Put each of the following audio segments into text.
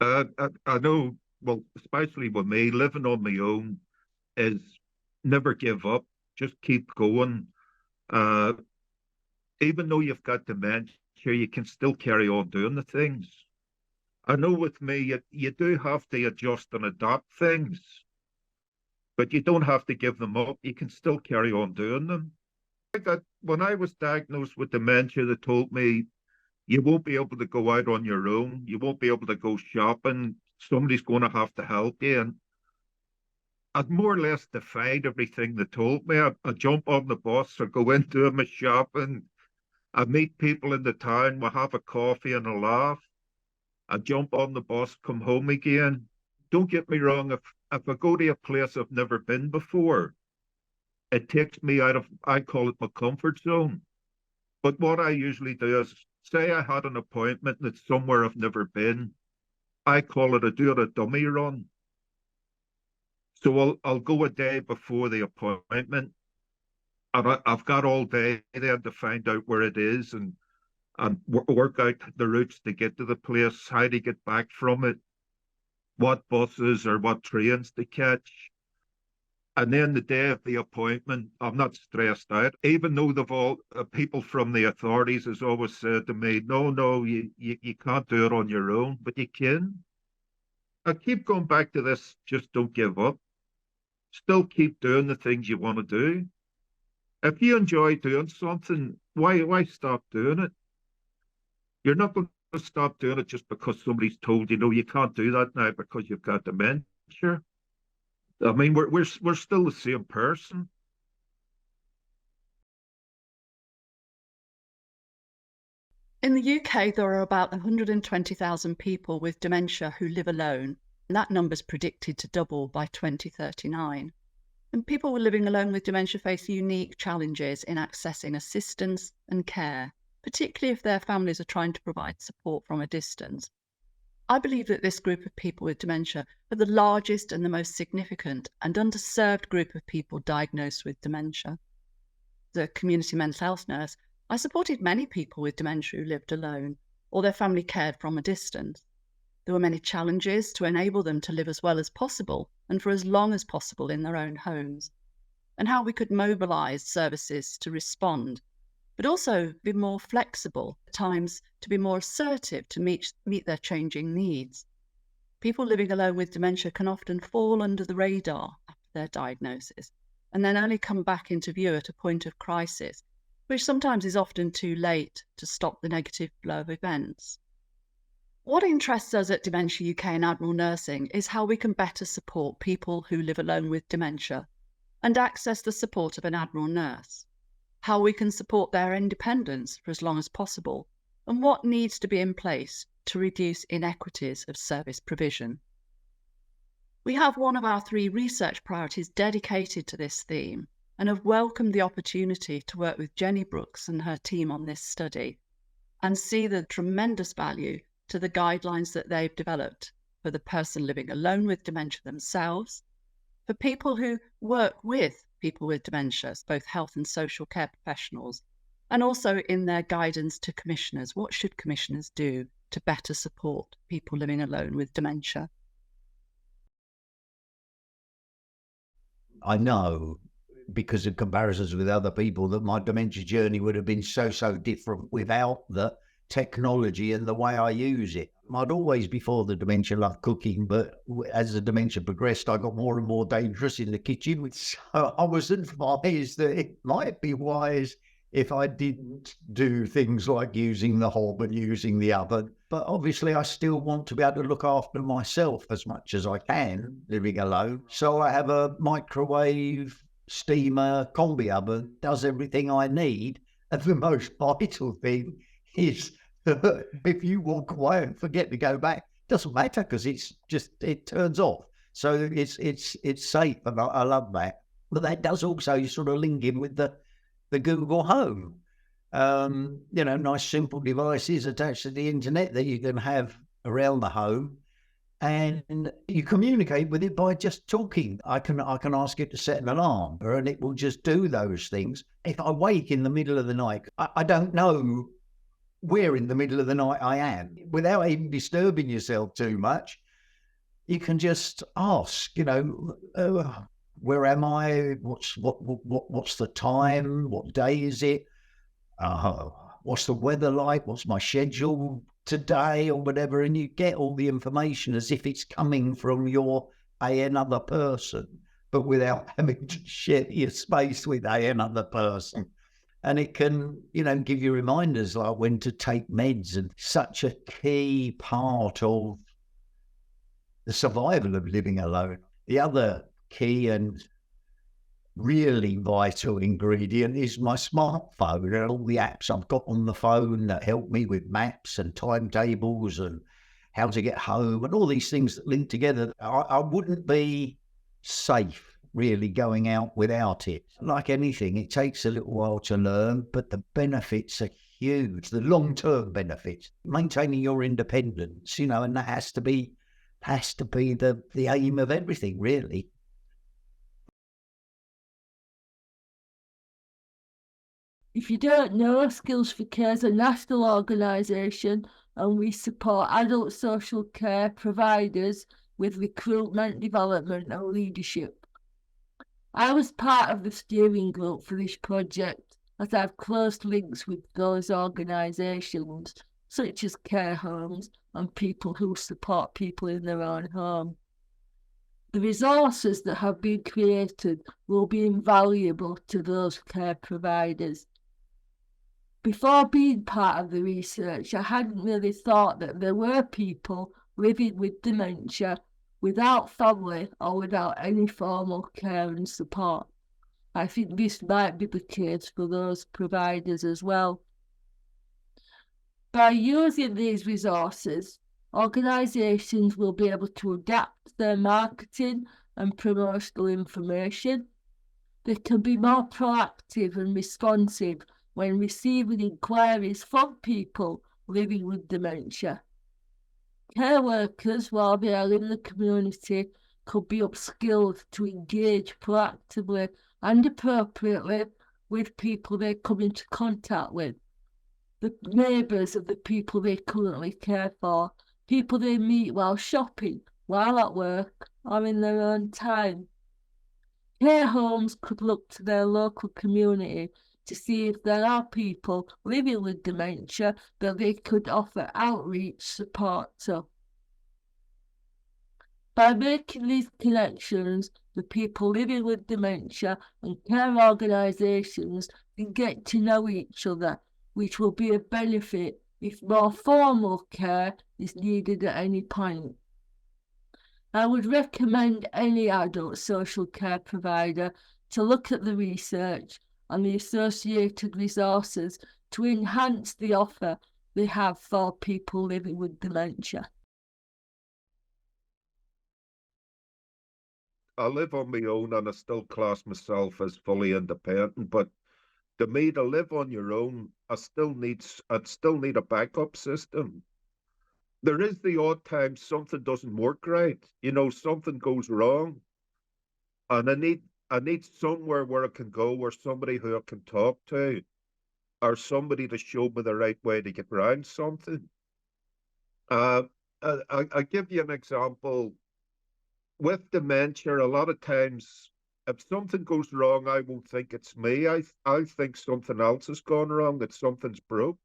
I know, well, especially with me, living on my own is never give up, just keep going. Uh, Even though you've got dementia, you can still carry on doing the things. I know with me, you do have to adjust and adapt things, but you don't have to give them up. You can still carry on doing them. When I was diagnosed with dementia, they told me you won't be able to go out on your own. You won't be able to go shopping. Somebody's going to have to help you. And I'd more or less defied everything they told me. I'd jump on the bus or go into my shopping. I'd meet people in the town. We'll have a coffee and a laugh. I'd jump on the bus, come home again. Don't get me wrong. If I go to a place I've never been before, it takes me out of, I call it my comfort zone. But what I usually do is say I had an appointment and it's somewhere I've never been. I call it do it a dummy run. So I'll go a day before the appointment, and I've got all day then to find out where it is and work out the routes to get to the place, how to get back from it, what buses or what trains to catch. And then the day of the appointment, I'm not stressed out, even though they've all people from the authorities has always said to me, no, no, you can't do it on your own, but you can. I keep going back to this, just don't give up. Still keep doing the things you want to do. If you enjoy doing something, why stop doing it? You're not going to stop doing it just because somebody's told you, no, you can't do that now because you've got dementia. I mean, we're still the same person. In the UK, there are about 120,000 people with dementia who live alone, and that number is predicted to double by 2039. And people living alone with dementia face unique challenges in accessing assistance and care, particularly if their families are trying to provide support from a distance. I believe that this group of people with dementia are the largest and the most significant and underserved group of people diagnosed with dementia. As a community mental health nurse, I supported many people with dementia who lived alone or their family cared from a distance. There were many challenges to enable them to live as well as possible and for as long as possible in their own homes, and how we could mobilise services to respond, but also be more flexible, at times to be more assertive to meet their changing needs. People living alone with dementia can often fall under the radar after their diagnosis and then only come back into view at a point of crisis, which sometimes is often too late to stop the negative flow of events. What interests us at Dementia UK and Admiral Nursing is how we can better support people who live alone with dementia and access the support of an Admiral nurse, how we can support their independence for as long as possible, and what needs to be in place to reduce inequities of service provision. We have one of our 3 research priorities dedicated to this theme and have welcomed the opportunity to work with Jenny Brooks and her team on this study and see the tremendous value to the guidelines that they've developed for the person living alone with dementia themselves, for people who work with people with dementia, both health and social care professionals, and also in their guidance to commissioners. What should commissioners do to better support people living alone with dementia? I know, because of comparisons with other people, that my dementia journey would have been so different without the technology and the way I use it. I'd always, before the dementia, loved cooking, but as the dementia progressed, I got more and more dangerous in the kitchen. So I was advised that it might be wise if I didn't do things like using the hob and using the oven. But obviously I still want to be able to look after myself as much as I can, living alone. So I have a microwave, steamer, combi oven, does everything I need. And the most vital thing is that if you walk away and forget to go back, it doesn't matter, because it turns off. So it's safe, and I love that. But that does also sort of link in with the Google Home. Nice simple devices attached to the internet that you can have around the home, and you communicate with it by just talking. I can ask it to set an alarm, and it will just do those things. If I wake in the middle of the night, I don't know where in the middle of the night I am, without even disturbing yourself too much. You can just ask, where am I? What's the time? What day is it? What's the weather like? What's my schedule today or whatever? And you get all the information as if it's coming from another person, but without having to share your space with another person. And it can, give you reminders like when to take meds, and such a key part of the survival of living alone. The other key and really vital ingredient is my smartphone and all the apps I've got on the phone that help me with maps and timetables and how to get home and all these things that link together. I wouldn't be safe really going out without it. Like anything, it takes a little while to learn, but the benefits are huge. The long-term benefits, maintaining your independence, and that has to be the aim of everything, really. If you don't know, Skills for Care is a national organisation, and we support adult social care providers with recruitment, development and leadership. I was part of the steering group for this project, as I have close links with those organisations, such as care homes and people who support people in their own home. The resources that have been created will be invaluable to those care providers. Before being part of the research, I hadn't really thought that there were people living with dementia without family or without any formal care and support. I think this might be the case for those providers as well. By using these resources, organisations will be able to adapt their marketing and promotional information. They can be more proactive and responsive when receiving inquiries from people living with dementia. Care workers, while they are in the community, could be upskilled to engage proactively and appropriately with people they come into contact with, the neighbours of the people they currently care for, people they meet while shopping, while at work, or in their own time. Care homes could look to their local community to see if there are people living with dementia that they could offer outreach support to. By making these connections, the people living with dementia and care organisations can get to know each other, which will be a benefit if more formal care is needed at any point. I would recommend any adult social care provider to look at the research and the associated resources to enhance the offer they have for people living with dementia. I live on my own and I still class myself as fully independent, but to me, to live on your own, I'd still need a backup system. There is the odd time something doesn't work right, something goes wrong, and I need somewhere where I can go, or somebody who I can talk to, or somebody to show me the right way to get around something. I give you an example. With dementia, a lot of times, if something goes wrong, I won't think it's me. I think something else has gone wrong, that something's broke.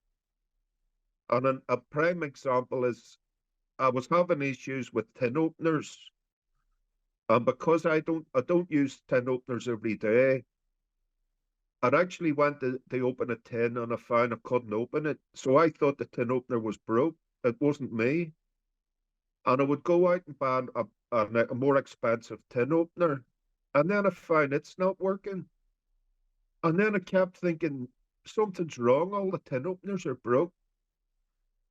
And a prime example is I was having issues with tin openers. And because I don't use tin openers every day, I actually went to open a tin and I found I couldn't open it. So I thought the tin opener was broke. It wasn't me. And I would go out and buy a more expensive tin opener. And then I found it's not working. And then I kept thinking, something's wrong. All the tin openers are broke.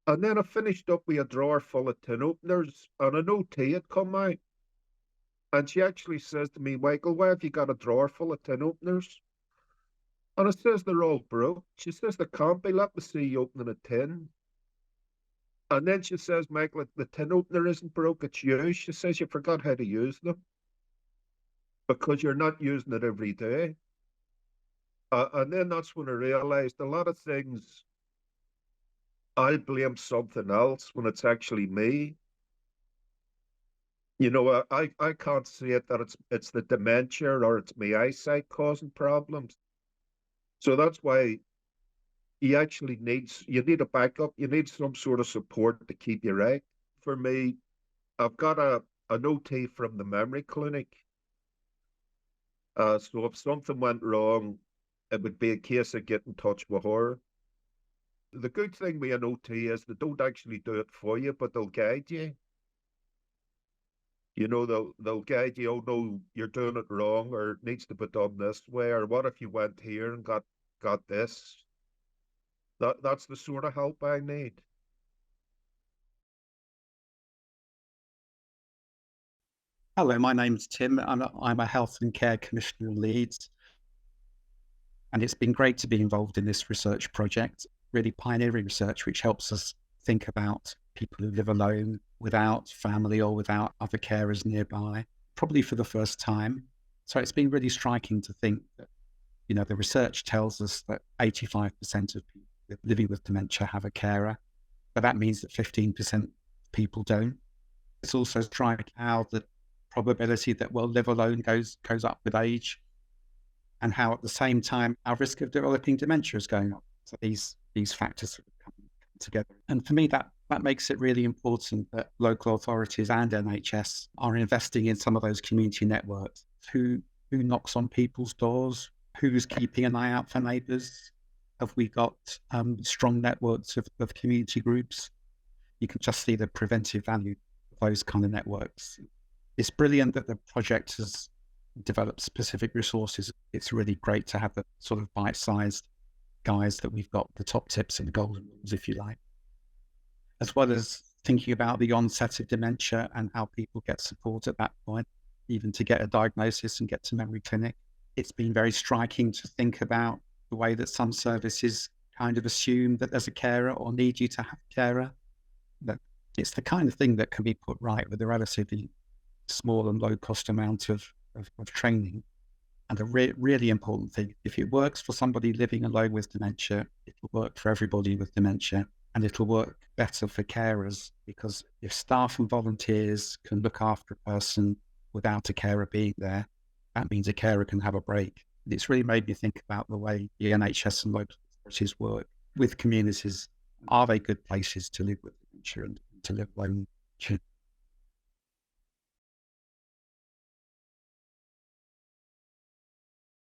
And then I finished up with a drawer full of tin openers, and an OT had come out. And she actually says to me, Michael, why have you got a drawer full of tin openers? And I says, they're all broke. She says, they can't be. Let me see you opening a tin. And then she says, Michael, the tin opener isn't broke, it's you. She says, you forgot how to use them because you're not using it every day. And then that's when I realized a lot of things I'll blame something else when it's actually me. You know, I can't say it that it's the dementia or it's my eyesight causing problems. So that's why you need a backup. You need some sort of support to keep you right. For me, I've got an OT from the memory clinic. So if something went wrong, it would be a case of getting in touch with her. The good thing with an OT is they don't actually do it for you, but they'll guide you. You know, they'll guide you. Oh no, you're doing it wrong, or it needs to be done this way, or what if you went here and got this? That's the sort of help I need. Hello, my name's Tim. I'm a Health and Care Commissioner in Leeds, and it's been great to be involved in this research project, really pioneering research which helps us think about people who live alone without family or without other carers nearby, probably for the first time. So it's been really striking to think that, you know, the research tells us that 85% of people living with dementia have a carer, but that means that 15% of people don't. It's also striking how the probability that we'll live alone goes up with age, and how at the same time our risk of developing dementia is going up. So these factors sort of come together. And for me, that makes it really important that local authorities and NHS are investing in some of those community networks. Who knocks on people's doors? Who's keeping an eye out for neighbours? Have we got strong networks of community groups? You can just see the preventive value of those kind of networks. It's brilliant that the project has developed specific resources. It's really great to have the sort of bite-sized guides that we've got, the top tips and the golden rules, if you like, as well as thinking about the onset of dementia and how people get support at that point, even to get a diagnosis and get to memory clinic. It's been very striking to think about the way that some services kind of assume that there's a carer or need you to have a carer. That it's the kind of thing that can be put right with a relatively small and low cost amount of training. And a really important thing, if it works for somebody living alone with dementia, it'll work for everybody with dementia, and it'll work better for carers, because if staff and volunteers can look after a person without a carer being there, that means a carer can have a break. It's really made me think about the way the NHS and local authorities work with communities. Are they good places to live with dementia and to live alone?